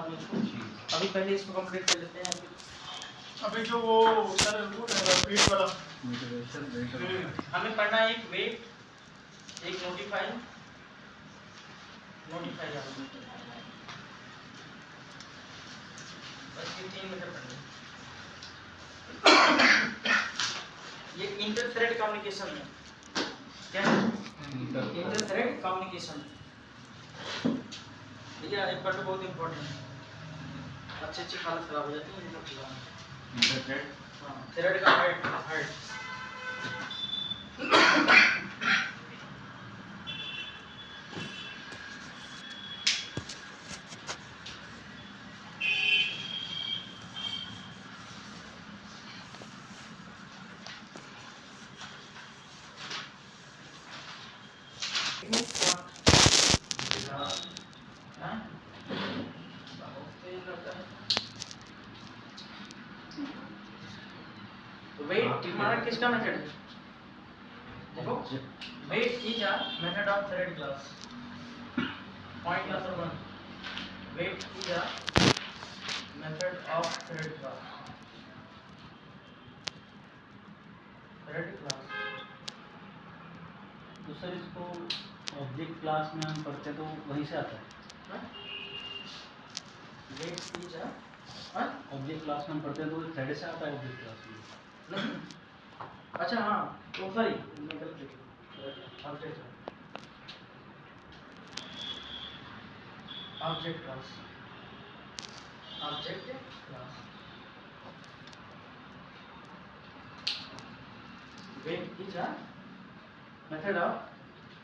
बाद में इसको अभी पहले इसको कंप्लीट कर लेते हैं। अभी जो वो सर वो वेट वाला हमें पढ़ना है एक वेट, एक नोटिफाई बस ये 3 मीटर पढ़ने। ये इंटर थ्रेड कम्युनिकेशन है। क्या है? Inter thread communication. भैया एक पढ़ना बहुत इंपॉर्टेंट है, अच्छी हालत खराब हो जाती है ये सब चीज़ें। इंटर थ्रेड, हाँ, थ्रेड का हेड वेट हमारा किसका मेथड है? देखो, wait is a method of thread class. Point number 1, wait is a method of thread class. Thread class तो सर इसको ऑब्जेक्ट क्लास में हम पढ़ते तो वहीं से आता है। Wait is a object class में हम पढ़ते हैं तो थ्रेड से आता है ऑब्जेक्ट क्लास में। नहीं, अच्छा हाँ, तो sorry object class wait is a method of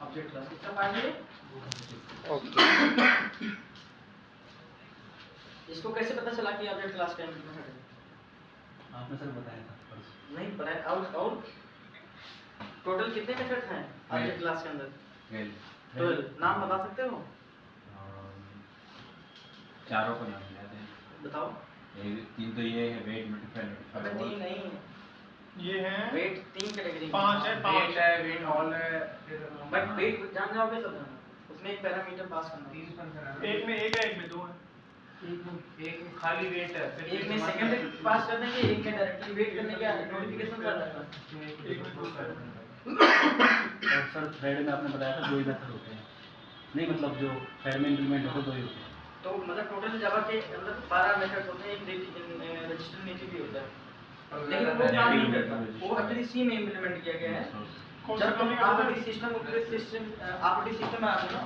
object class. इसका पाएंगे ओके। इसको कैसे पता चला कि ऑब्जेक्ट क्लास का मेथड है? आपने सर बताया था परसों। नहीं पता है। और टोटल कितने मेथड हैं ऑब्जेक्ट क्लास के अंदर? 12। नाम बता सकते हो? चारों को नाम याद है। बताओ। 3 तो ये है वेट, नोटिफाई, अबे 3 नहीं, ये है वेट 3 कैटेगरी 5 है, 5 वेट है, वेट हॉल है, बट वेट जान जाओगे सब जाना। उसमें एक पैरामीटर पास करना। 3 एक में 1 है, एक में 2 है। एक में खाली वेट है, फिर एक में सेकंड पास कर देंगे, एक में डायरेक्टली वेट करने का नोटिफिकेशन कर देगा। एक में 2 है। और सर थ्रेड में आपने बताया था 2 ही मेथड होते हैं। नहीं मतलब जो थ्रेड में इंप्लीमेंट होते 2 ही होते हैं। तो मतलब टोटल जावा के अंदर 12 मेथड होते हैं। एक रजिस्टर नेटिव भी होता है, लेकिन वो काम नहीं करता। वो एक्चुअली सी में इंप्लीमेंट किया गया है। जब तुम ऑपरेटिंग सिस्टम में आते हो ना,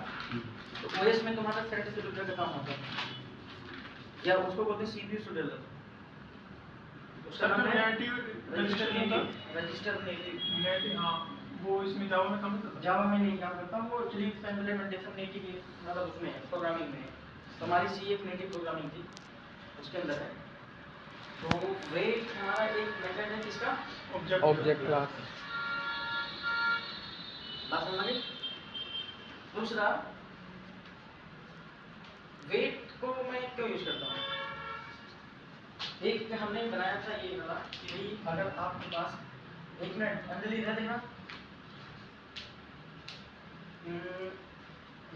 तो ओएस में तुम्हारा थ्रेड शेड्यूलर का काम होता है, या उसको बोलते हैं सीपीयू शेड्यूलर। उसका नाम है रजिस्टर नेटिव। हां, वो इसमें जावा में काम करता है। जावा में नहीं काम करता, वो एक्चुअली इम्प्लीमेंटेशन नेटिव मतलब उसमें है, प्रोग्रामिंग में है। तो हमारी सी एक नेटिव प्रोग्रामिंग थी, उसके अंदर है। तो वेट हमारा एक मेथड है किसका? Object class. बात समझ में? दूसरा, वेट को मैं क्यों यूज करता हूँ? एक हमने बनाया था ये वाला कि भाई अगर आपके पास, एक मिनट अंजलि इधर देखना,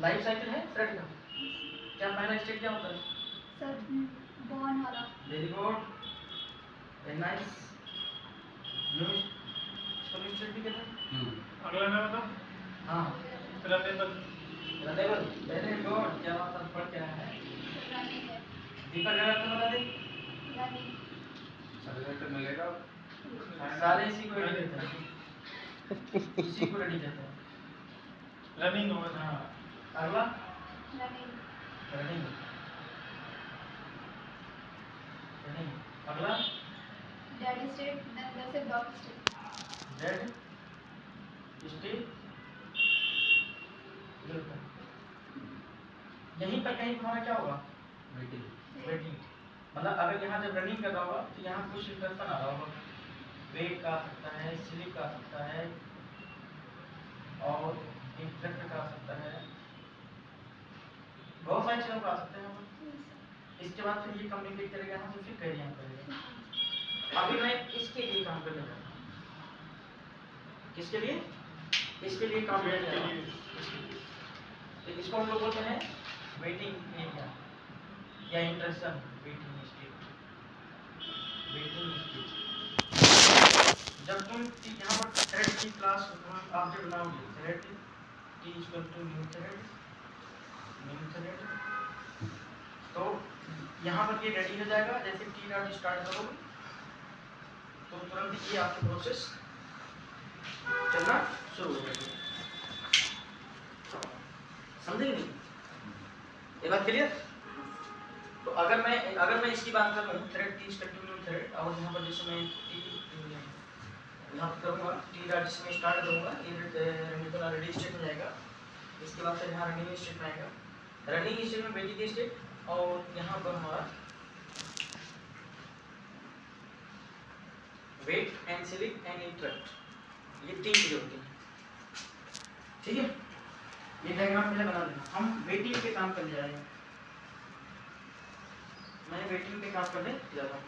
लाइफ साइकिल है थ्रेड का। क्या पहला स्टेज क्या होता है? सर बॉर्न वाला। Very good, very nice. New stage भी कहते हैं। अगला मैं बताऊं? हाँ, रनेबल। वेरी गुड, क्या बात है, पढ़ क्या है? रनिंग है। दीपक अगर आपको बता दे। रनिंग। सर्टिफिकेट मिलेगा। सारे इसी को रेडी करते हैं, इसी को रेडी करते हैं। रनिंग होगा। हाँ, अगला रनिंग। रनिंग। अगला डेड स्टेट, देन जैसे ब्लॉक स्टेट। Dead state. यहीं पर कहीं तुम्हारा क्या होगा? वेटिंग। मतलब अगर यहाँ जब रनिंग कर रहा होगा तो यहाँ कुछ इंस्ट्रक्शन आ रहा होगा, वेट का आ सकता है, स्लीप का आ सकता है, और इंस्ट्रक्टर का आ सकता है, बहुत सारी चीज़ों का आ सकते हैं। इसके बाद फिर ये कम्युनिकेट करेगा यहाँ से, फिर कहीं यहाँ करेगा। अभी मैं इसके लिए काम करने जा रहा हूँ। किसके लिए? इसके लिए काम करने जा रहा हूँ। तो इसको हम लोग बोलते हैं वेटिंग एरिया। या इंटरेक्शन वेटिंग स्टेट जब तुम यहाँ पर थ्रेड की क्लास ऑब्जेक्ट बनाओगे thread t equal to new thread तो यहाँ पर ये रेडी हो जाएगा जैसे टी डॉट स्टार्ट करोगे तो तुरंत ये आपकी प्रोसेस चलना शुरू हो जाएगी। समझे नहीं ये बात क्लियर? तो अगर मैं इसकी बात करूँ थ्रेड टी कंटिन्यू थ्रेड और यहाँ पर जैसे मैं टी यहाँ पर करूँगा टी डॉट जिसमें स्टार्ट करूँगा ये रेडी स्टेट में जाएगा। इसके बाद फिर यहाँ रनिंग स्टेट में आएगा रनिंग स्टेट में वेटिंग स्टेट और यहाँ पर हमारा wait and select and interrupt ये 3 चीजें होती हैं। ठीक है ये डायग्राम पहले बना देना। हम वेटिंग पे काम करने जा रहे हैं। मैं वेटिंग पे काम करने जा रहा हूँ।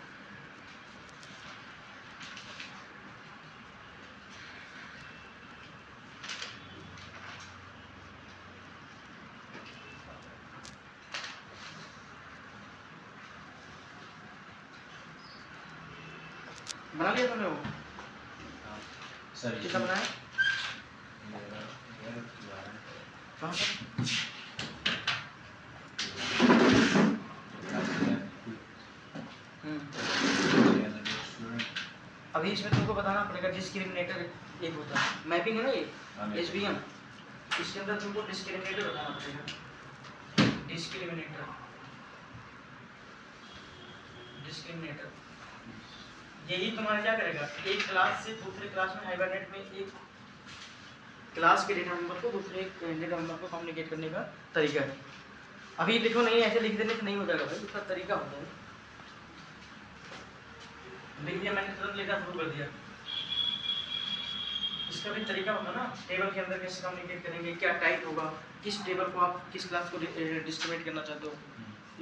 बना लिया तुमने वो सर कितना बनाया कहाँ पर अभी इसमें तुमको बताना पड़ेगा डिस्क्रिमिनेटर एक होता है मैपिंग है ना ये एसवीएम इसके अंदर तुमको डिस्क्रिमिनेटर बताना पड़ेगा डिस्क्रिमिनेटर यही तुम्हारा क्या करेगा एक क्लास से दूसरे क्लास में हाइबरनेट में एक क्लास के डेटा नंबर को दूसरे डेटा नंबर को कम्युनिकेट करने का तरीका है। अभी लिखो नहीं ऐसे लिख देने से नहीं हो जाएगा भाई उसका तरीका होता है। लिख दिया मैंने तुरंत लिखना शुरू कर दिया इसका भी तरीका होगा ना टेबल के अंदर कैसे कम्युनिकेट करेंगे क्या टाइप होगा किस टेबल को आप किस क्लास को डिस्ट्रीब्यूट करना चाहते हो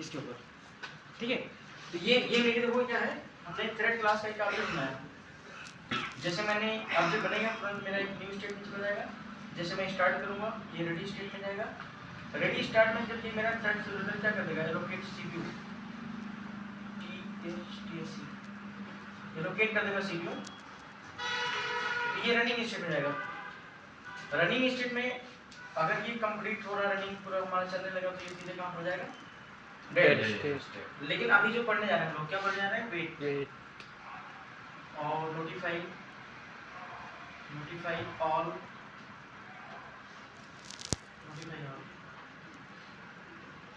इसके ऊपर। ठीक है तो ये मेरे देखो क्या है हमने थ्रेड क्लास का एक ऑब्जेक्ट बनाया जैसे मैंने ऑब्जेक्ट बनेगा तुरंत मेरा एक न्यू स्टेट नीचे हो जाएगा। जैसे मैं स्टार्ट करूंगा ये रेडी स्टेट में जाएगा। रेडी स्टार्ट में जब ये मेरा थ्रेड सिलेक्टर क्या कर देगा एलोकेट सीपीयू TSC एलोकेट कर देगा सीपीयू ये रनिंग स्टेट में जाएगा। रनिंग स्टेट में अगर ये कंप्लीट हो रहा रनिंग पूरा हमारा चलने लगा तो ये सीधे कहाँ हो जाएगा डेड स्टेट। लेकिन अभी जो पढ़ने जा रहे हैं हम लोग क्या पढ़ने जा रहे हैं वेट और नोटिफाई ऑल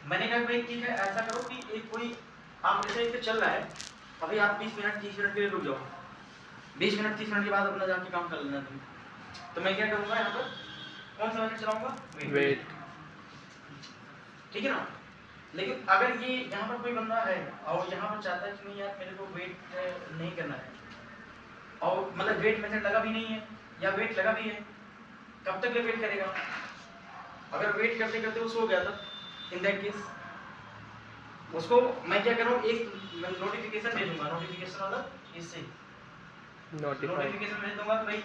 मैंने कहा भाई ठीक है ऐसा करो कि एक कोई आप जैसे पे चल रहा है अभी आप 20 मिनट 30 मिनट के लिए रुक जाओ 20 मिनट 30 मिनट के बाद अपना जाके काम कर लेना तुम। तो मैं क्या करूंगा यहाँ पर कौन सा मैसेज चलाऊंगा वेट ठीक है ना। लेकिन अगर ये यहाँ पर कोई बंदा है और यहाँ पर चाहता है कि नहीं यार मेरे को वेट नहीं करना है और मतलब वेट मेथड लगा भी नहीं है या वेट लगा भी है कब तक वेट करेगा। अगर वेट करते करते उसको हो गया था इन दैट केस उसको मैं क्या करूँ एक नोटिफिकेशन भेजूंगा। नोटिफिकेशन वाला इससे नोटिफिकेशन भेज दूंगा तो भाई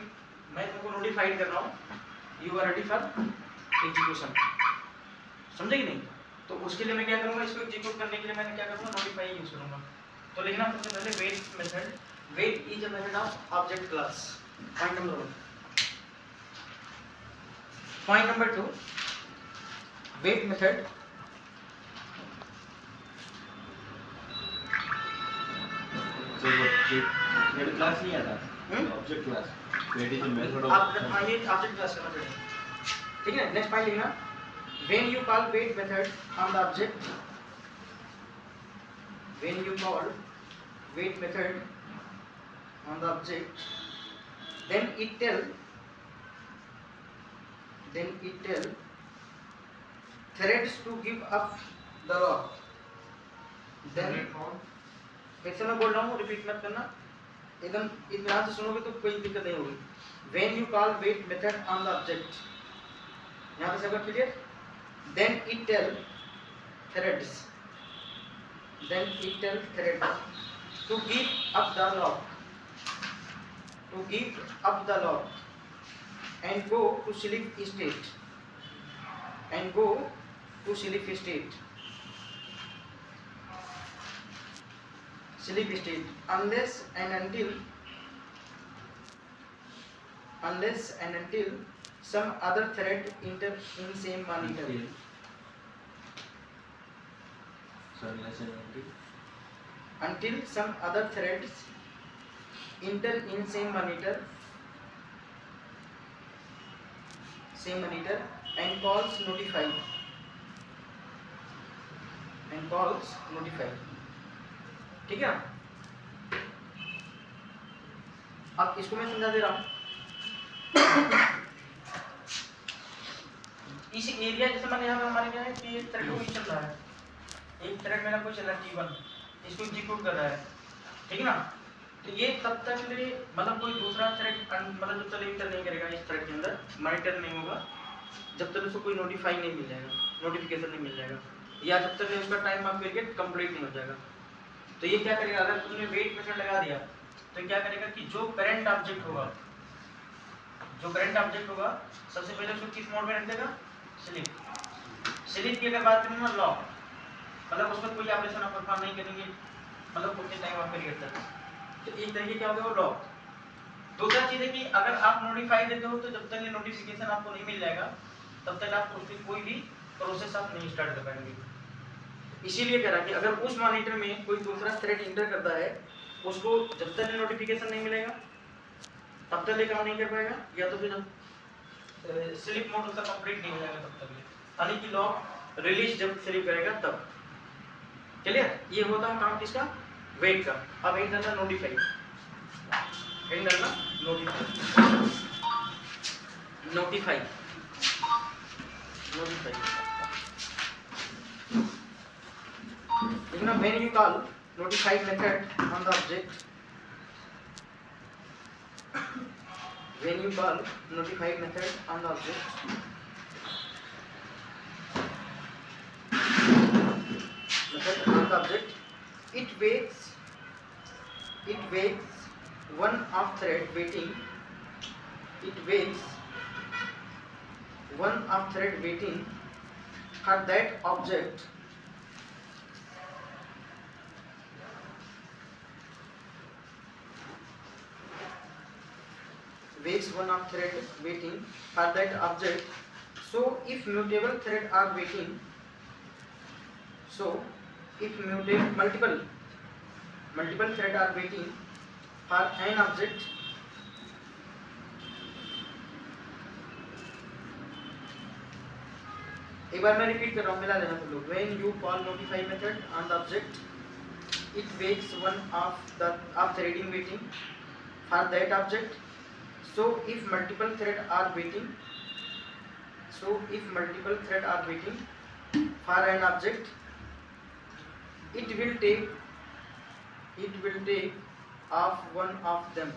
मैं तुमको नोटिफाइड कर रहा हूँ you are ready for execution. समझे कि नहीं? तो उसके लिए मैं क्या करूँगा इसको एग्जीक्यूट करने के लिए मैंने क्या करूँगा नोटिफाई यूज करूँगा। तो लिखना सबसे पहले wait method wait is a method of object class point number 1। Point number 2 wait method thread class नहीं आता object class wait is a method of हाँ ये ऑब्जेक्ट क्लास का मेथड है। ठीक है नेक्स्ट पॉइंट लिखना when you call wait method on the object when you call wait method on the object then it tell threads to give up the lock then फिर से मैं बोल रहा हूँ रिपीट मत करना एकदम इतना से सुनोगे तो कोई दिक्कत नहीं होगी। when you call wait method on the object यहाँ पे सबका clear. then it tell threads to give up the lock and go to sleep state sleep state unless and until some other thread enter in same monitor. Until some other threads enter in same monitor and calls notify. ठीक है, अब इसको मैं समझा दे रहा हूँ। इस area जैसे मैंने यहाँ पे हमारे क्या है कि एक थ्रेड कोई चल रहा है, एक थ्रेड मेरा कोई चल रहा है T1, इसको एग्जीक्यूट कर रहा है, ठीक है ना। तो ये तब तक ले मतलब कोई दूसरा थ्रेड मतलब जब तक इंटर नहीं करेगा इस थ्रेड के अंदर, मॉनिटर नहीं होगा जब तक उसको कोई नोटिफाई नहीं मिल जाएगा, नोटिफिकेशन नहीं मिल जाएगा, या जब तक उसका टाइम ऑफ पीरियड कंप्लीट नहीं हो जाएगा। तो ये क्या करेगा, अगर तुमने वेट मेथड लगा दिया तो क्या करेगा कि जो करंट ऑब्जेक्ट होगा सबसे पहले उसको किस मोड में रख देगा, स्लीप की अगर बात करें ना लॉक, मतलब उसमें कोई ऑपरेशन आप परफॉर्म नहीं करेंगे मतलब कुछ टाइम ऑफ पीरियड तक, तो एक तरीके क्या होगा वो लॉक। दूसरा चीज़ है कि अगर आप नोटिफाई देते हो तो जब तक ये नोटिफिकेशन आपको नहीं मिल जाएगा तब तक आप उसकी कोई भी प्रोसेस आप नहीं स्टार्ट कर पाएंगे। इसीलिए कह रहा कि अगर उस मॉनिटर में कोई दूसरा थ्रेड इंटर करता है उसको जब तक नोटिफिकेशन नहीं मिलेगा तब तक काम नहीं कर पाएगा, या तो फिर जब स्लीप मोड उसका कंप्लीट नहीं हो जाएगा तब तक, यानी कि लॉक रिलीज जब स्लीप करेगा तब। क्लियर, ये होता है काम किसका, वेट का। अब एक करना notify, notify when you call notify method on the object, when you call notify method on the object, it waits one of thread waiting, for that object so if multiple thread are waiting, multiple thread are waiting for an object, एक बार मैं repeat कर रहा हूँ, मिला लेना तुम लोग। When you call notify method on the object, it waits one of threading waiting for that object. So if multiple thread are waiting for an object, it will take off one of them.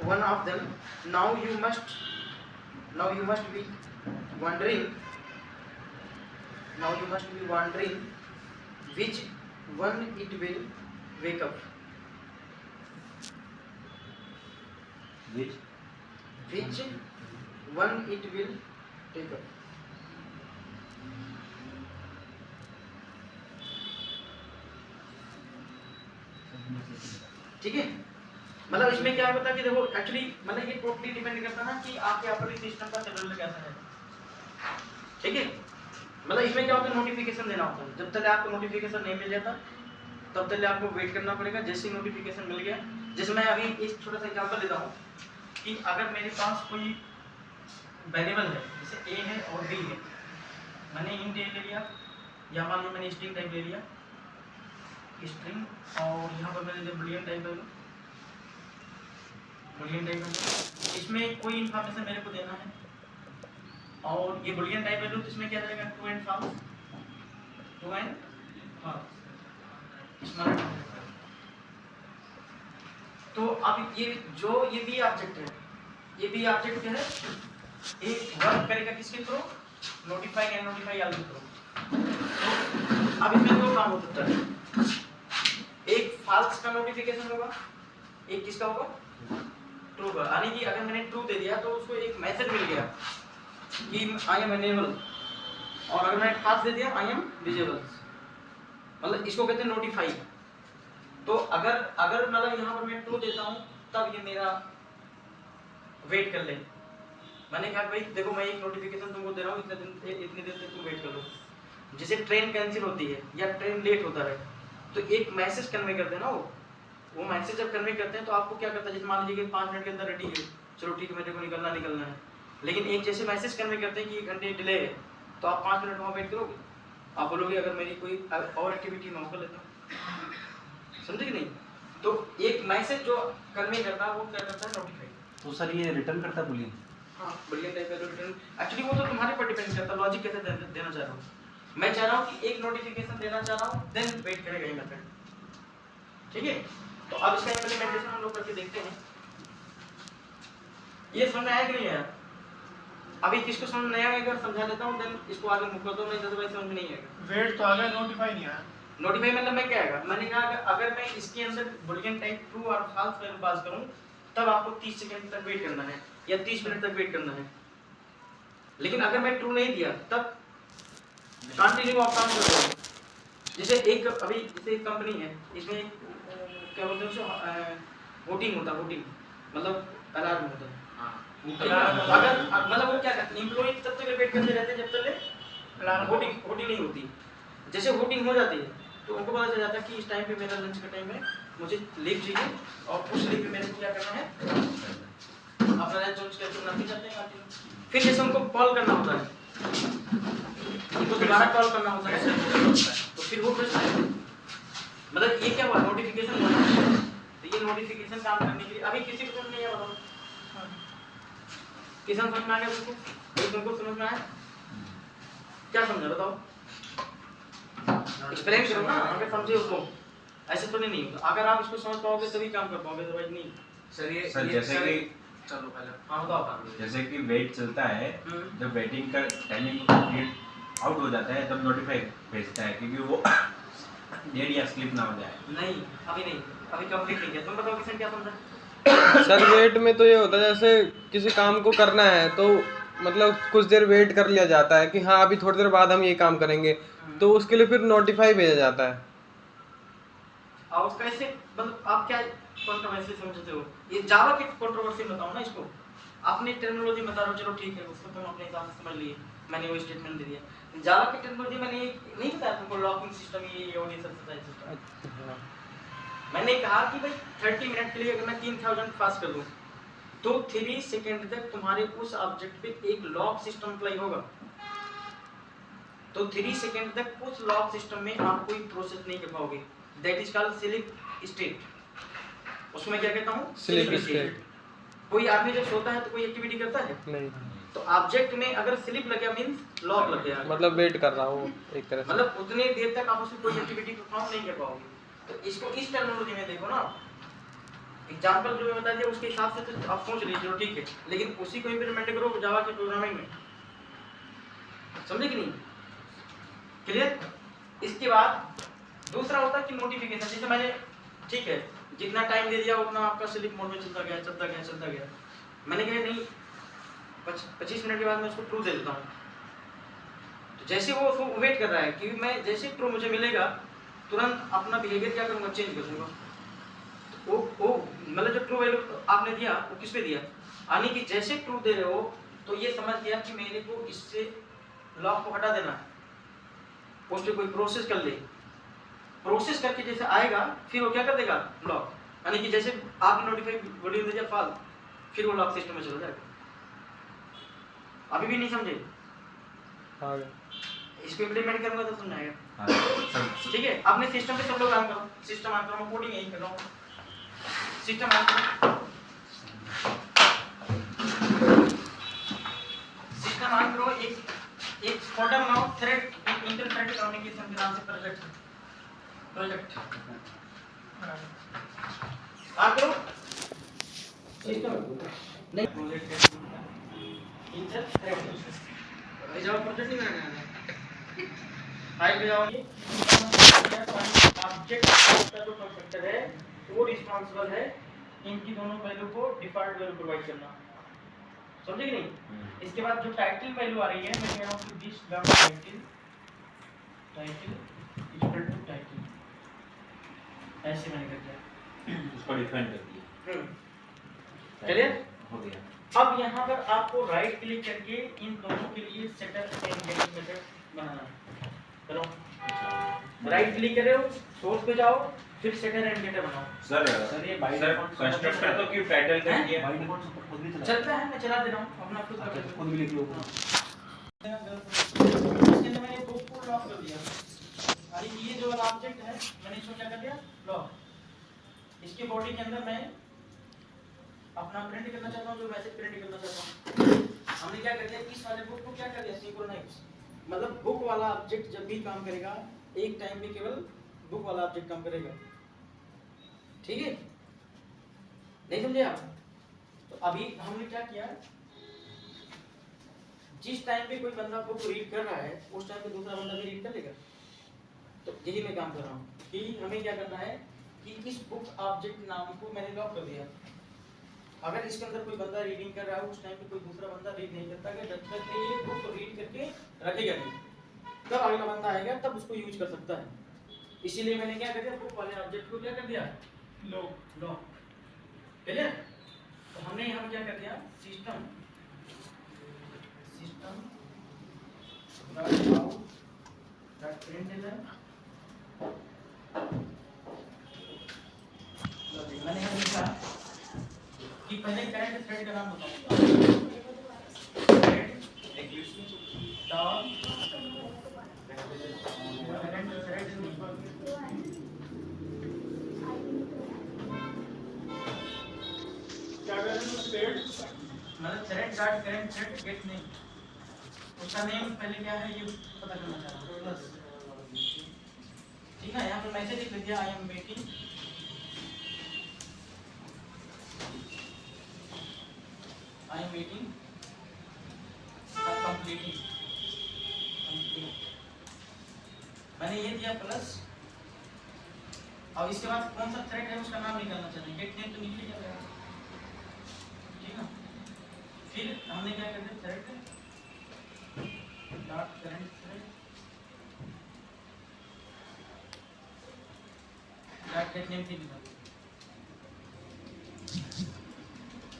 One of them. Now you must be wondering which one it will wake up. Which one it will take up. ठीक है, मतलब इसमें क्या होता है कि देखो actually मतलब ये टोटली डिपेंड करता है ना कि आपके ऑपरेटिंग सिस्टम का शेड्यूल कैसा है। ठीक है, मतलब इसमें क्या होता है, नोटिफिकेशन देना होता है। जब तक आपको नोटिफिकेशन नहीं मिल जाता तब तक आपको वेट करना पड़ेगा। जैसे ही नोटिफिकेशन मिल गया, जैसे मैं अभी एक छोटा सा एग्जांपल देता हूँ कि अगर मेरे पास कोई वेरिएबल है, जैसे ए है और बी है, मैंने इंट ए ले लिया या मान लो मैंने स्ट्रिंग टाइप ले लिया स्ट्रिंग, और यहाँ पर मैंने बुलियन टाइप ले लिया, इसमें कोई इंफॉर्मेशन मेरे को देना है और ये बुलियन टाइप वैल्यू, इसमें क्या जाएगा ट्रू एंड फॉल्स, तो अब ये भी ऑब्जेक्ट है, ये भी ऑब्जेक्ट क्या है, ये वर्क करेगा किसके through, notify and notify all के थ्रू। तो अब इसमें दो काम हो सकता है, एक फॉल्स का नोटिफिकेशन होगा, एक किसका होगा, ट्रू का। यानी कि अगर मैंने ट्रू दे दिया तो उसको एक मैसेज मिल गया कि आई एम अनेबल, और अगर मैंने खास दे दिया आई एम विजिबल, मतलब इसको कहते हैं नोटिफाई। तो अगर मतलब यहाँ पर मैं ट्रू देता हूँ तब ये मेरा वेट कर ले। मैंने कहा भाई देखो मैं एक नोटिफिकेशन तुमको दे रहा हूँ, इतनी देर तक तुम वेट कर लो। जैसे ट्रेन कैंसिल होती है या ट्रेन लेट होता है तो एक मैसेज कन्वे करते हैं ना, वो मैसेज जब कन्वे करते हैं तो आपको क्या करता है, जैसे मान लीजिए कि 5 मिनट के अंदर रेडी है, चलो ठीक है मेरे को निकलना है, लेकिन एक जैसे मैसेज कन्वे करते हैं कि 1 घंटे डिले है तो आप 5 मिनट वहाँ वेट करोगे? आप बोलोगे अगर मेरी कोई और एक्टिविटी मैं कर लेता हूँ, समझे कि नहीं? तो एक मैसेज जो कन्वे करता है वो क्या करता है, नोटिफाई। तो सर ये रिटर्न करता है बुलियन? हाँ बुलियन टाइप का रिटर्न, एक्चुअली वो तो तुम्हारे पर डिपेंड करता है लॉजिक कैसे देना चाह रहा हूँ। मैं चाह रहा हूँ कि एक नोटिफिकेशन देना चाह रहा हूँ, देन वेट करेगा ये मेथड, ठीक है? तो अब इसका इम्प्लीमेंटेशन हम लोग करके देखते हैं। ये समझ में आया कि नहीं आया? अभी किसको समझ नहीं आएगा समझा देता हूँ, देन इसको आगे मुक कर दो, नहीं तो भाई समझ में नहीं आएगा। वेट तो आ गया, नोटिफाई नहीं आया। नोटिफाई मतलब मैं क्या आएगा, मैंने कहा अगर मैं इसके अंदर बुलियन टाइप ट्रू और फॉल्स वैल्यू पास करूं तब आपको 30 सेकंड तक वेट करना है या 30 मिनट तक वेट करना है। लेकिन अगर मैं ट्रू नहीं दिया तब कंटिन्यू आप काम कर रहे हो। जैसे एक कंपनी है, इसमें क्या बोलते हैं उसे, वोटिंग होता है, वोटिंग मतलब अलार्म होता है। अगर मतलब वो क्या करते हैं, एम्प्लॉय तब तक वेट करते रहते हैं जब तक वोटिंग नहीं होती। जैसे वोटिंग हो जाती है तो उनको पता चल जाता है कि इस टाइम पे मेरा लंच का टाइम है, मुझे लीव चाहिए, और उस लीव पे मेरे को क्या करना है, अपना लंच चूज करके नौकरी करते हैं कंटिन्यू। फिर जैसे उनको कॉल करना होता है, उनको दोबारा कॉल करना होता है, तो फिर वो प्रश्न है, मतलब ये क्या हुआ, नोटिफिकेशन हुआ। तो ये नोटिफिकेशन काम करने के लिए अभी किसी को समझ नहीं आया, बताओ किसी समझ में आ गया? तुमको समझ में आया? क्या समझा बताओ, एक्सप्लेन करो ना, अगर समझे उसको, ऐसे तो नहीं होगा। अगर आप इसको समझ पाओगे तभी काम कर पाओगे, अदरवाइज नहीं। सर जैसे कि चलो पहले हाँ बताओ। जैसे कि वेट चलता है, जब वेटिंग का टाइमिंग आउट हो जाता है तब नोटिफाई भेजता है, क्योंकि वो डेट या स्लिप ना हो जाए। नहीं अभी नहीं, अभी कंप्लीट नहीं किया। तुम बताओ किसी ने क्या समझा? सर वेट में तो ये होता है जैसे किसी काम को करना है तो मतलब कुछ देर वेट कर लिया जाता है कि हाँ अभी थोड़ी देर बाद हम ये काम करेंगे, तो उसके लिए फिर नोटिफाई भेजा जाता है। और कैसे, मतलब आप क्या कंट्रोवर्सी समझते हो? ये जावा की कंट्रोवर्सी बताओ ना इसको, अपनी टर्मिनोलॉजी बता रहा हूँ, चलो ठीक है उसको तुम अपने हिसाब से समझ लिए, मैंने वो स्टेटमेंट दे दिया। जावा की टर्मिनोलॉजी मैंने नहीं बताया तुमको, लॉकिंग सिस्टम ये और ये सब सिस्टम। मैंने कहा कि भाई 30 मिनट के लिए अगर मैं 3000 पास कर दूं तो 3 सेकंड तक तुम्हारे उस ऑब्जेक्ट पे एक लॉक सिस्टम अप्लाई होगा। तो 3 सेकंड तक उस लॉक सिस्टम में आप कोई प्रोसेस नहीं कर पाओगे, that is called sleep state. उसको मैं क्या कहता हूँ, स्लीप स्टेट। कोई आदमी जब सोता है तो कोई एक्टिविटी करता है नहीं, तो ऑब्जेक्ट में अगर स्लिप लग गया मींस लॉक लग गया, मतलब वेट कर रहा हूँ एक तरह से, मतलब उतने देर तक आप उसमें कोई एक्टिविटी परफॉर्म नहीं कर पाओगे। तो इसको इस टर्मिनोलॉजी में देखो ना, एग्जांपल जो मैं बता दिया उसके हिसाब से तो आप सोच लीजिए ठीक है, लेकिन उसी को इंप्लीमेंट करो जावा के प्रोग्रामिंग में, समझे कि नहीं? क्लियर? इसके बाद दूसरा होता है कि नोटिफिकेशन। जैसे मैंने ठीक है जितना टाइम दे दिया उतना आपका स्लिप मोड में चलता गया, मैंने कहा नहीं 25 मिनट के बाद मैं उसको ट्रू दे देता हूँ। तो जैसे वो उसको वेट कर रहा है कि मैं जैसे ट्रू मुझे मिलेगा तुरंत अपना बिहेवियर क्या करूँगा, चेंज कर दूँगा। वो मतलब जो ट्रू वैल्यू आपने दिया वो किस पे दिया, यानी कि जैसे ट्रू दे रहे हो तो ये समझ गया कि मेरे को इससे लॉक को हटा देना है, उस पर कोई प्रोसेस कर ले, प्रोसेस करके जैसे आएगा फिर वो क्या कर देगा, लॉक। यानी कि जैसे आपने नोटिफाई वॉल्यूम दे दिया फाल, फिर वो लॉक सिस्टम में चला जाएगा। अभी भी नहीं समझे? हाँ इसको इम्प्लीमेंट करूंगा तो समझ आएगा। ठीक है, अपने सिस्टम पे सब लोग काम करो, सिस्टम ऑन करो, मैं कोडिंग यही कर रहा हूँ, सिस्टम ऑन करो, सिस्टम ऑन करो। एक फोल्डर बनाओ, थ्रेड इंटरथ्रेड कम्युनिकेशन के नाम से प्रोजेक्ट ऑन करो। सिस्टम नहीं प्रोजेक्ट इंटरथ्रेड जाओ, प्रोजेक्ट नहीं बनाना है, फाइल पे जाओ। ये ऑब्जेक्ट का जो कंस्ट्रक्टर है वो रिस्पांसिबल है इनकी दोनों वैल्यू को डिफॉल्ट वैल्यू प्रोवाइड करना। समझे कि नहीं? इसके बाद जो टाइटल वैल्यू आ रही है, मैं कह रहा हूँ कि this dot title equal to title, ऐसे मैंने कर दिया। उसको डिफाइन कर दिया। क्लियर? हो गया। अब यहाँ पर आपको राइट क्लिक करके इन दोनों के लिए सेटअप एंड गेट मेथड बनाना है। करो, राइट क्लिक करो, सोर्स पे जाओ, फिर सेटर एंड गेटर बनाओ। सर ये by सर default कंस्ट्रक्टर तो क्यों टाइटल कर दिया? बाय डिफॉल्ट सब खुद भी चला चलता है, मैं चला दे रहा हूँ अपना खुद अच्छा, का। खुद भी लिख लो। इसके अंदर मैंने बुक को लॉक कर दिया। अरे ये जो वाला ऑब्जेक्ट है, मैंने इसको क्या कर दिया? लॉक। इसके बॉडी के अंदर मैं अपना प्रिंट करना चाहता हूँ, जो मैसेज प्रिंट करना चाहता हूँ। हमने क्या कर दिया, इस वाले बुक को क्या कर दिया? सिंक्रोनाइज। मतलब बुक वाला ऑब्जेक्ट जब भी काम करेगा, एक टाइम पे केवल बुक वाला ऑब्जेक्ट काम करेगा। ठीक है? नहीं समझे आप? तो अभी हमने क्या किया, जिस टाइम पे कोई बंदा बुक रीड कर रहा है, उस टाइम पे दूसरा बंदा भी रीड कर लेगा। तो यही मैं काम कर रहा हूँ कि हमें क्या करना है कि इस बुक ऑब्जेक्ट नाम को मैंने लॉक कर दिया। अगर इसके अंदर कोई बंदा रीडिंग कर रहा है, उस टाइम पे कोई दूसरा बंदा रीड नहीं करता कि जब तक ये बुक को रीड करके रखेगा नहीं, तब अगला बंदा आएगा तब उसको यूज कर सकता है। इसीलिए मैंने क्या कर दिया, बुक वाले ऑब्जेक्ट को क्या कर दिया? लॉक। क्लियर? तो हमने यहाँ क्या कर दिया, system dot out dot println. मैंने यहाँ लिखा कि पहले करंट थ्रेड का नाम बताऊंगा। थ्रेड डॉट करंट थ्रेड क्या कर रहे हैं स्टेट? मतलब thread dot current thread gate name, उसका नेम पहले क्या है ये पता करना चाह रहा हूँ। प्लस ठीक है, यहाँ पे मैसेज लिख दिया, I am waiting, I am waiting completing. मैंने ये दिया प्लस। अब इसके बाद कौन सा थ्रेड है उसका नाम निकालना चाहते हैं, गेट नेम तो निकल जाएगा। ठीक है, फिर हमने क्या कर दिया, thread dot current thread dot gate name भी निकाल दिया।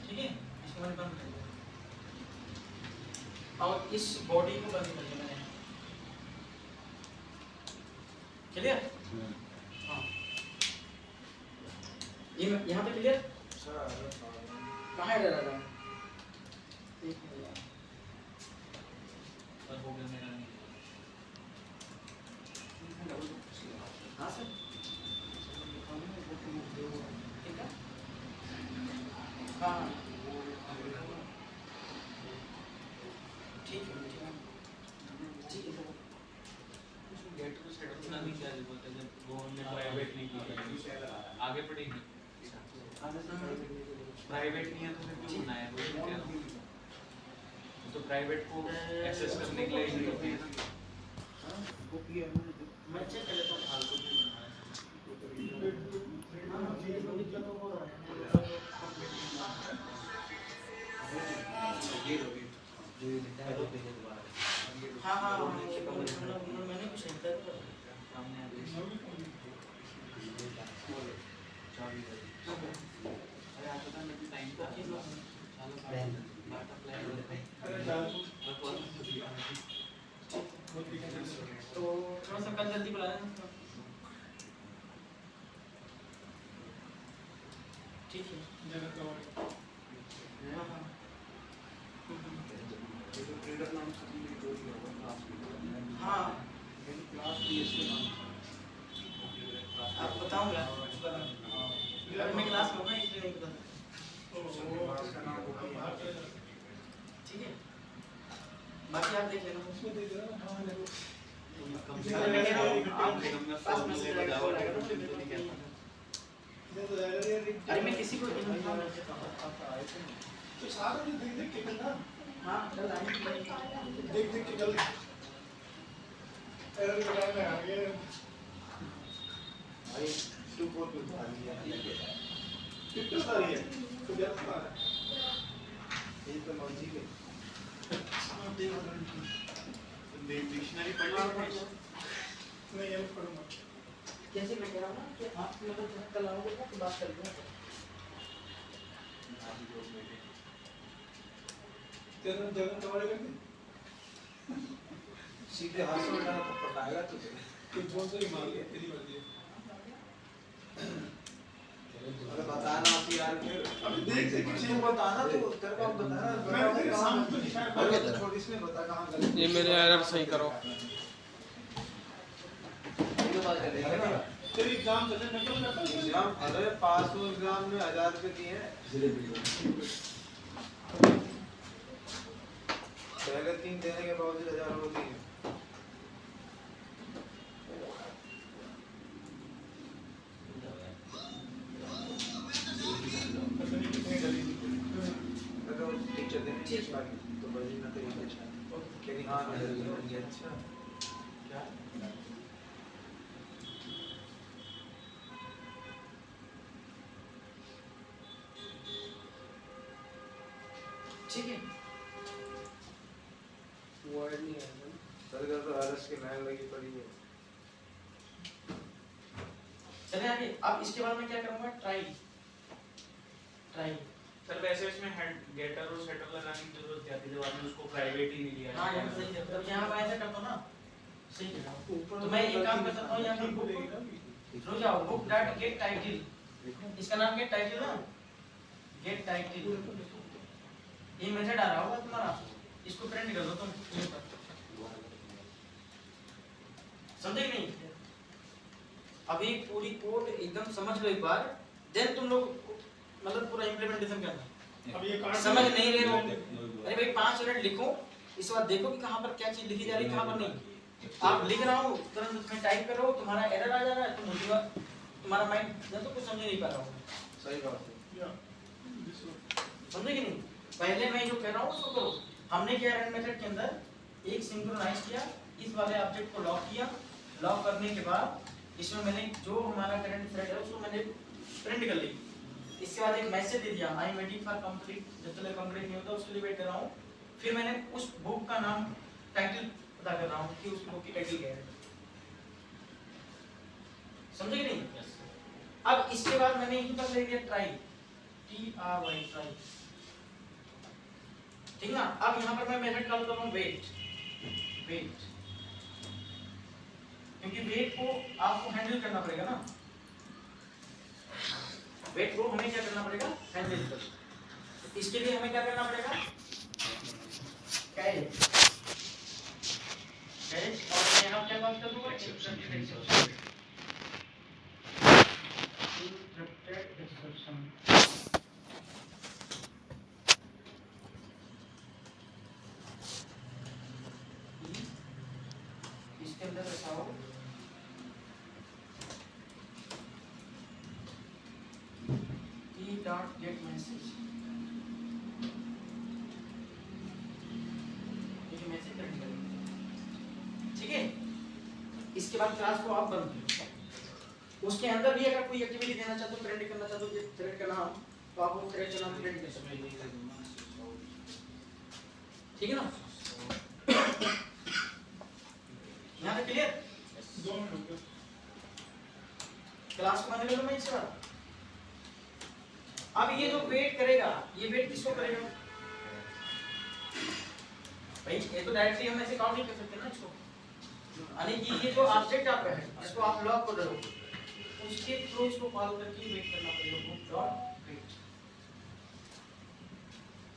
ठीक है, इसको मैंने बंद कर दिया और इस बॉडी को बंद कर दिया मैंने। क्लियर? हाँ, ये यहाँ पे क्लियर? कहाँ है रहा था? हो गया मेरा नहीं। हाँ सर, ठीक है। हाँ ठीक है, ठीक है सर। गेट को सेट करना भी क्या जरूरत है जब वो हमने प्राइवेट नहीं की, आगे पढ़ेगी। प्राइवेट नहीं है तो फिर क्यों बनाया है? वो क्या है? तो प्राइवेट को एक्सेस करने के लिए ही होती है ना। मैं चेक कर लेता हूँ फालतू क्यों बना है। हाँ, ये तो दिक्कत हो रहा है। जो ये लिखा है वो भेजे दोबारा। हाँ हाँ, मैंने कुछ नहीं किया। सामने आ गई। अरे आप पता नहीं टाइम का बात अप्लाई हो जाता है। तो थोड़ा सा कल जल्दी बुला लेना। ठीक है। हाँ हाँ। हाँ, आप बताऊंगा। अभी मैं क्लास में हूँ ना, इसलिए नहीं पता। ठीक है, बाकी आप देख लेना। अरे मैं किसी को तो सारा भी देख देख के करना। हाँ कल आएंगे। देख देख के कल एरर निकाल में आ गए। भाई 2 4 पे आ गया। कितना सारी है? तो क्या ये तो लॉजिक है। डिक्शनरी पढ़ लो। नहीं ये पढ़ूंगा। कैसे मैं कह रहा हूँ ना कि आप मतलब जब कल आओगे ना तो बात करेंगे। तेरा जगह कवर करके सीधे हाथ से उठाना तो पटाएगा तुझे। तू जोर से ही मार ले, तेरी मर्जी है। अरे बताना आप यार फिर अभी देख किसी को बताना तो तेरे को बताना मैं तेरे सामने तो निशान कर अरे तो छोड़ इसमें बता कहाँ गलती ये मेरे एरर सही करो। ये बात चलेगा ना। तेरी एग्जाम चले निकल जाता है। एग्जाम अरे पास हो एग्जाम में 1000 रुपए दिए हैं पहले 3 देने के बावजूद 1000 रुपए दिए अगर टीचर देने ठीक बात तो बड़ी ना तेरी अच्छा लेकिन हाँ ये अच्छा क्या ठीक है। वर्ड नहीं है सर का तो आरएस की लाइन लगी पड़ी है चले आगे। अब इसके बाद मैं क्या करूँगा, ट्राई ट्राई। सर वैसे इसमें हेड गेटर और सेटर लगाने की जरूरत क्या थी जब आपने उसको प्राइवेट ही नहीं लिया? हाँ यहाँ सही है। मतलब यहाँ मैं ऐसा करता हूँ ना, सही कह रहा हूँ। तो मैं एक काम कर सकता हूँ, यहाँ पे बुक रुक जाओ, बुक डॉट गेट टाइटल, इसका नाम गेट टाइटल ना, गेट टाइटल। ये मेथड आ रहा होगा तुम्हारा, इसको प्रिंट कर दो तुम। समझे कि नहीं? अभी पूरी कोड एकदम समझ लो एक बार, देन तुम लोग मतलब पूरा इम्प्लीमेंटेशन करना। अब ये कार्ड समझ नहीं रहे हो, अरे भाई 5 मिनट लिखो, इस बार देखो कि कहाँ पर क्या चीज लिखी जा रही है, कहाँ पर नहीं। आप लिख रहा हो तुरंत उसमें टाइप करो, तुम्हारा एरर आ जा रहा है, तुम उसी बार तुम्हारा माइंड तो कुछ समझ नहीं पा रहा हो। सही बात है समझे कि नहीं? पहले मैं जो कह रहा हूँ उसको करो। हमने क्या रन मेथड के अंदर एक सिंक्रोनाइज किया, इस वाले ऑब्जेक्ट को लॉक किया, लॉक करने के बाद इसमें मैंने जो हमारा करंट थ्रेड है उसको मैंने प्रिंट कर ली। इसके बाद एक मैसेज दे दिया, I am waiting for complete, जब तक कंप्लीट नहीं होता उसके लिए वेट कर रहा हूँ। फिर मैंने उस बुक का नाम टाइटल पता कर रहा हूँ कि उस बुक की टाइटल क्या है। समझे कि नहीं? अब इसके बाद मैंने यहीं पर ले लिया ट्राई, TRY ट्राई, ठीक ना। अब यहाँ पर मैं मेथड कॉल कर रहा हूँ वेट, वेट, क्योंकि वेट को आपको हैंडल करना पड़ेगा ना, वेट को हमें क्या करना पड़ेगा, हैंडल कर। इसके लिए हमें क्या करना पड़ेगा, कैच, कैच, और मैं यहाँ क्या बात कर दूंगा, इंटरप्टेड एक्सेप्शन। इसके अंदर ऐसा हो डॉट गेट मैसेज, ये मैसेज प्रिंट करेंगे, ठीक है। इसके बाद क्लास को आप बंद करो। उसके अंदर भी अगर कोई एक्टिविटी देना चाहते हो, प्रिंट करना चाहते हो थ्रेड का नाम, तो आप वो थ्रेड का नाम प्रिंट कर सकते हो, ठीक है ना। यहाँ तक क्लियर? 2 मिनट क्लास को बंद कर लो। मैं इसके बाद अब ये जो वेट करेगा, ये वेट किसको करेगा भाई? ये तो डायरेक्टली हम ऐसे काउंट नहीं कर सकते ना इसको, यानी कि ये जो ऑब्जेक्ट आपका है जिसको आप लॉक कर रहे हो, उसके थ्रू इसको कॉल करके वेट करना पड़ेगा, बुक डॉट वेट।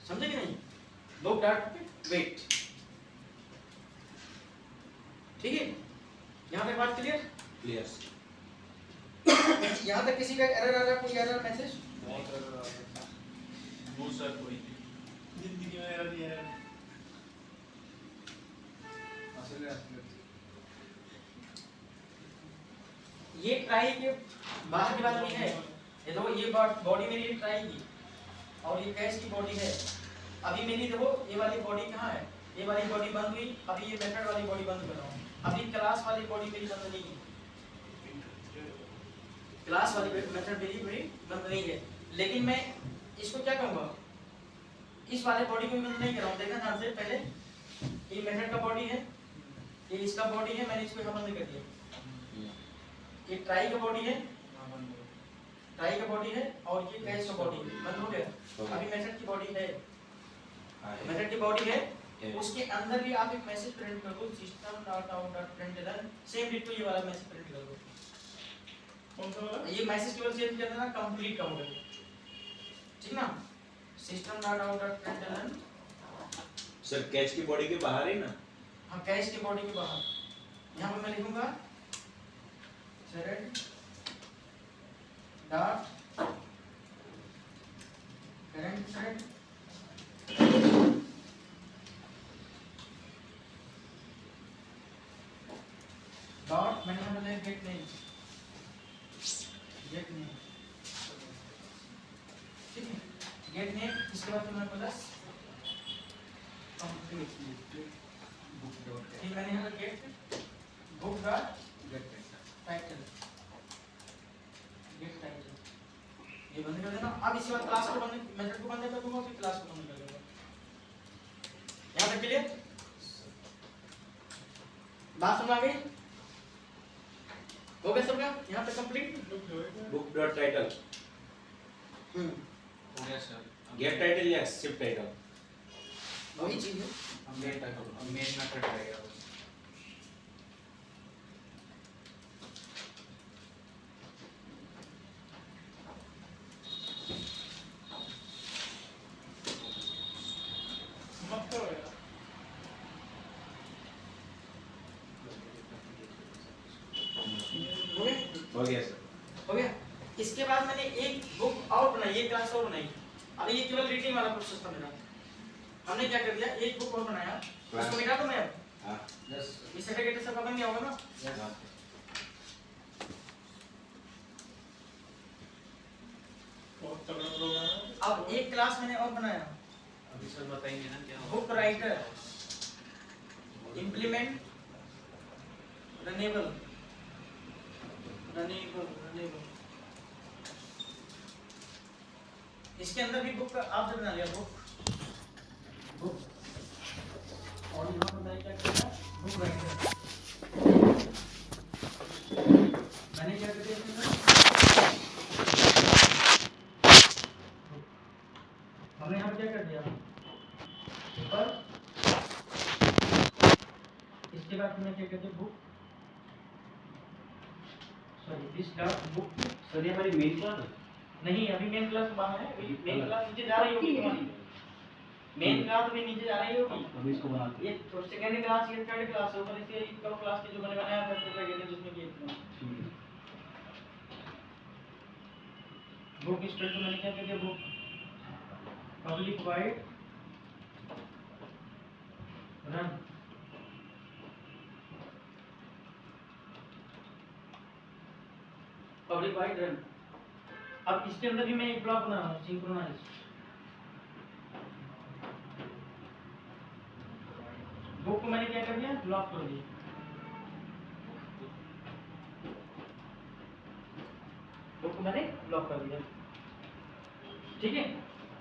समझे कि नहीं? बुक डॉट वेट, ठीक है। यहाँ तक बात क्लियर? क्लियर। यहाँ तक किसी का एरर आ रहा है, कोई एरर मैसेज? वो सर कोई जिंदगी में एरर नहीं है। असली ये ट्राई के बाहर की बात नहीं है, ये देखो ये बॉडी मेरी ट्राई की और ये कैश की बॉडी है। अभी मेरी देखो ये वाली बॉडी कहाँ है, ये वाली बॉडी बंद हुई, अभी ये मेथड वाली बॉडी बंद कर रहा हूँ। अभी क्लास वाली बॉडी मेरी बंद नहीं है, क्लास वाली मेथड मेरी बंद नहीं है, लेकिन मैं इसको क्या कहूँगा, इस वाले बॉडी को मैं नहीं कर रहा हूँ, देखा ध्यान से पहले, ये मेथड का बॉडी है, ये इसका बॉडी है, मैंने इसको यहाँ बंद कर दिया। ये ट्राई का बॉडी है, ट्राई का बॉडी है, और ये कैश का बॉडी है, बंद हो गया। अभी मेथड की बॉडी है, मेथड की बॉडी है, उसके अंदर भी आप एक मैसेज प्रिंट कर दो, system dot out dot println, same ditto ये वाला मैसेज प्रिंट कर दो। कौन सा वाला? ये मैसेज केवल चेंज कर देना कंप्लीट का होगा, ठीक ना। System dot out dot println, sir catch की बॉडी के बाहर है ना? हाँ कैश की बॉडी के बाहर, यहाँ पर मैं लिखूंगा thread dot current thread dot, मैंने यहाँ बताया गेट नेम, गेट नेम, ठीक है, गेट नेम। इसके बाद मैंने बोला फिर मैंने यहाँ get book dot title, get title, ये बंद कर देना। अब इसके बाद क्लास को बंद, मेथड को बंद कर दूंगा, फिर क्लास को बंद कर दूंगा। यहाँ तक क्लियर? बात समझ आ गई? हो गया सबका यहाँ पे कंप्लीट? बुक डॉट टाइटल, हो गया सर। गेट टाइटल या शिफ्ट टाइटल? वही चीज है। अब मेन मेथड रहेगा बस। मत करो यार। हो गया? हो गया सर। हो गया। इसके बाद मैंने एक बुक और बनाई, एक क्लास और बनाई। अब ये केवल रीडिंग वाला प्रोसेस था मेरा। हमने क्या कर दिया, एक बुक और बनाया, उसको मिटा दूं मैं अब? हाँ यस, इस सर्टिफिकेट सब बन गया होगा ना? बहुत तगड़ा प्रोग्राम है। अब एक क्लास मैंने और बनाया, अभी सर बताएंगे ना क्या book writer, implement, runnable, runnable. इसके अंदर भी बुक का आप बना लिया, बुक और यहाँ पर मैंने क्या किया, बुक राइटर। मैंने क्या कर दिया इसके अंदर, हमने यहाँ क्या कर दिया ऊपर, इसके बाद हमने क्या कर दिया book, sorry this dot book. Sir ये हमारी मेन क्लास है? नहीं अभी मेन क्लास बाहर है, अभी मेन क्लास नीचे जा रही होगी तुम्हारी, मेन क्लास भी नीचे जा रही होगी। अभी इसको बना के ये सेकंड क्लास, ये थर्ड क्लास है, ऊपर इसके करो क्लास के जो मैंने बनाया था दूसरे के जिसमें ये बुक स्टार्ट मैंने क्या कर दिया, book public wide run, public wide run. अब इसके अंदर भी मैं एक ब्लॉक बना रहा हूँ, सिंक्रोनाइज। बुक को मैंने क्या कर दिया, ब्लॉक कर दिया। बुक को मैंने ब्लॉक कर दिया, ठीक है।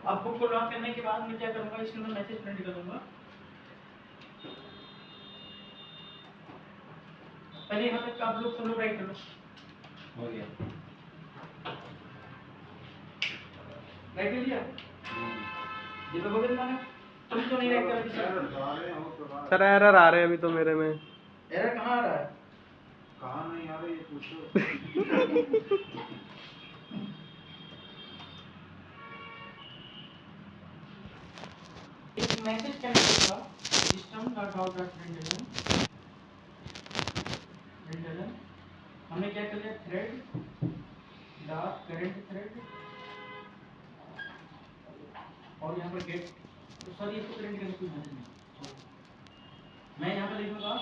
अब बुक को लॉक करने के बाद मैं क्या करूंगा, इसके अंदर मैसेज प्रिंट कर दूंगा। पहले यहाँ तक आप लोग सब लोग राइट करो, हो गया। राइट कर दिया, ये तो बगल में तुम तो नहीं राइट कर दिया। सर एरर आ रहे हैं अभी तो मेरे में। एरर कहाँ आ रहा है? कहाँ नहीं आ रही ये पूछो। एक मैसेज कैसे होगा, system dot out dot println, हमने क्या कर लिया, थ्रेड डॉट करंट थ्रेड, और यहाँ पर गेट, तो सॉरी इसको प्रिंट करने की जरूरत नहीं, मैं यहाँ पर लिखूंगा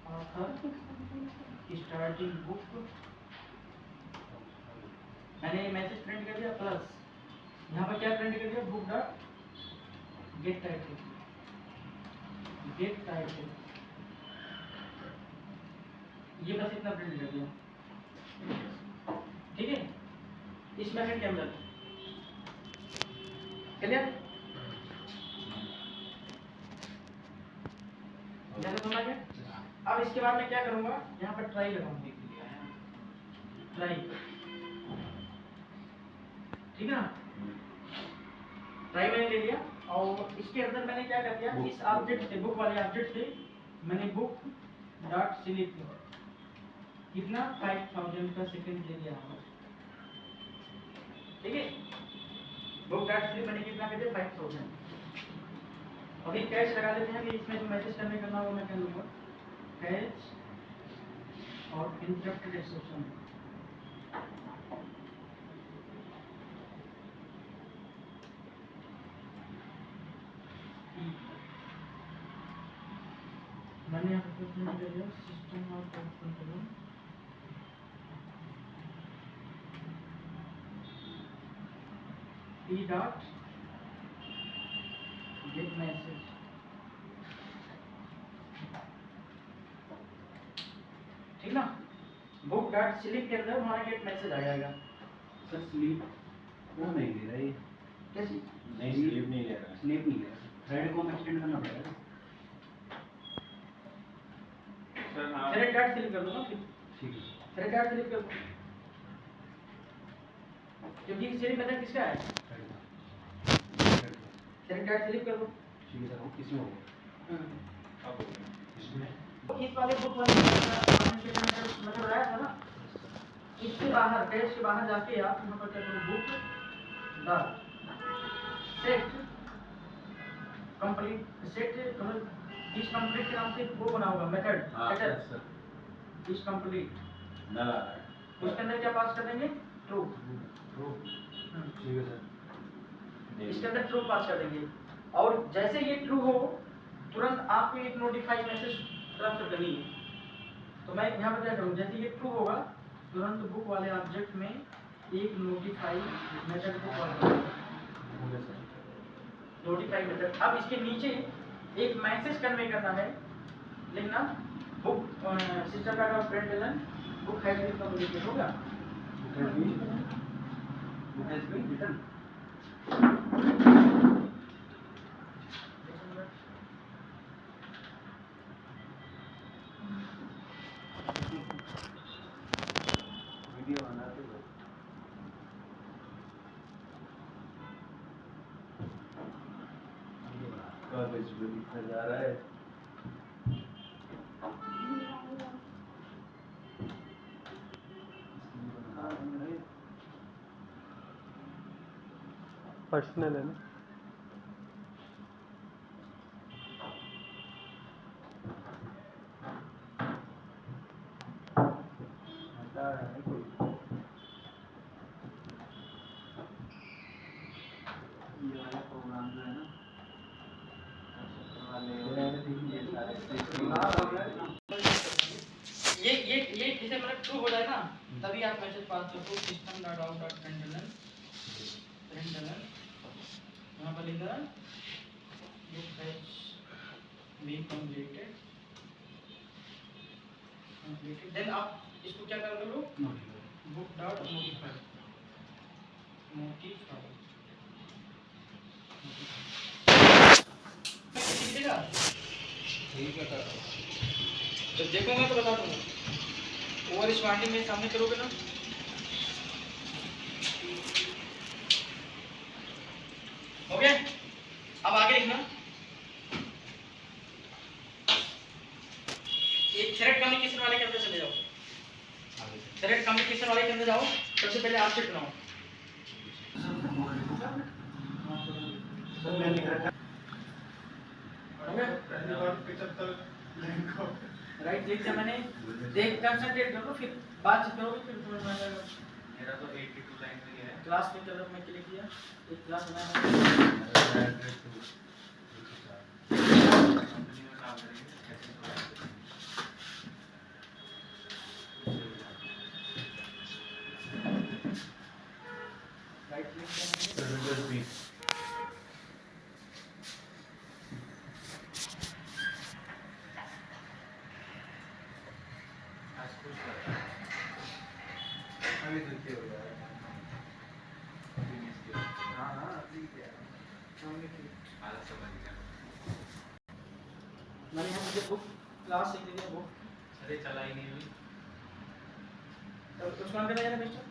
ऑथर स्टार्टिंग बुक, मैंने ये मैसेज प्रिंट कर दिया, प्लस यहाँ पर क्या प्रिंट कर दिया, book dot get title, get title, ये बस इतना प्रिंट कर दिया, ठीक है। इस मेथड के अंदर क्लियर? ज़्यादा समझ गए? अब इसके बाद मैं क्या करूँगा, यहाँ पर ट्राई लगाऊंगा, ट्राई, ठीक है ना? ट्राई मैंने ले लिया और इसके अंदर मैंने क्या कर दिया, इस ऑब्जेक्ट से, बुक वाले ऑब्जेक्ट से मैंने बुक डॉट सिलेक्ट कितना 5000 का सेकंड दे दिया हूँ, ठीक है? बुक डॉट सिलेक्ट मैंने कितना कर दिया 5000। अभी कैच लगा लेते हैं कि इसमें जो मैसेज करने करना वो मैं कर लूँगा, कैच और इंटरप्टेड एक्सेप्शन। मैंने यहाँ पर सिस्टम और control E dot gate message, ठीक ना? बुक डॉट स्लीप के अंदर हमारा गेट मैसेज आ जाएगा। सर स्लीप वो नहीं दे रहा है, कैसे? नहीं स्लीप नहीं ले रहा है। स्लीप नहीं दे रहा, थ्रेड को एक्सटेंड करना पड़ेगा। सर हाँ थ्रेड डॉट स्लीप कर दो ना, फिर ठीक है थ्रेड डॉट स्लीप कर दो, क्योंकि स्लीप मेथड किसका है? थ्रेड डॉट स्लीप कर दो। ठीक है सर, वो किसी में होगा अब हो गया। इसमें इस वाले बुक वाले मतलब बताया था ना, इससे बाहर, कैश के बाहर जाके आप यहाँ पर क्या करो, book dot set complete, set इस कंप्लीट के नाम से वो बना होगा मेथड, हाँ सेटल सर इस कंप्लीट, नल आ रहा है। उसके अंदर क्या पास कर देंगे, ट्रू, ठीक है सर। इसके अंदर ट्रू पास कर देंगे और जैसे ये ट्रू हो तुरंत आपको एक नोटिफाई मैसेज तरफ से करनी है। तो मैं यहाँ पर क्या करूँ, जैसे ये ट्रू होगा तुरंत बुक वाले ऑब्जेक्ट में एक नोटिफाई मेथड को कॉल करेंगे, नोटिफाई मेथड। अब इसके नीचे एक मैसेज कन्वे करना है, लिखना book system dot println book has been communicated होगा, Book has been written. Video बनाते हो कॉलेज में लिखा जा रहा है। पर्सनल है ना। ये वाला प्रोग्राम जो है ना, ये जैसे मतलब ट्रू हो जाए ना, तभी आप मैसेज पास करो system dot out dot println यहाँ पर लिखा है book has been completed, then आप इसको क्या कर लो, बुक डॉट नोटिफाई ठीक है सर। जब देखूंगा तो बता दूंगा। ओवर स्मार्टिंग में सामने करोगे ना, हो गया? अब आगे लिखना, एक थ्रेड कम्युनिकेशन वाले के अंदर चले जाओ, थ्रेड कम्युनिकेशन वाले के अंदर जाओ, सबसे पहले ऑब्जेक्ट बनाओ। सर मैं लिख रखा हो गया? 75 लाइन को राइट क्लिक से मैंने देख कंसंट्रेट करो, फिर बात करोगे फिर समझ में आ जाएगा। मेरा तो 82 लाइन तक है। क्लास की तरफ मैं क्लिक किया, एक क्लास बनाया, कंपनी में काम करेंगे ऐसे तो राइट क्लिक से आज कुछ करता है अभी दुखी हो गया है। बिजनेस के हाँ हाँ अभी क्या मैंने आलस मैंने यहाँ मुझे बुक क्लास लिख दिया बुक अरे चला ही नहीं अभी। तो उसको ऑन करना है मिस्टर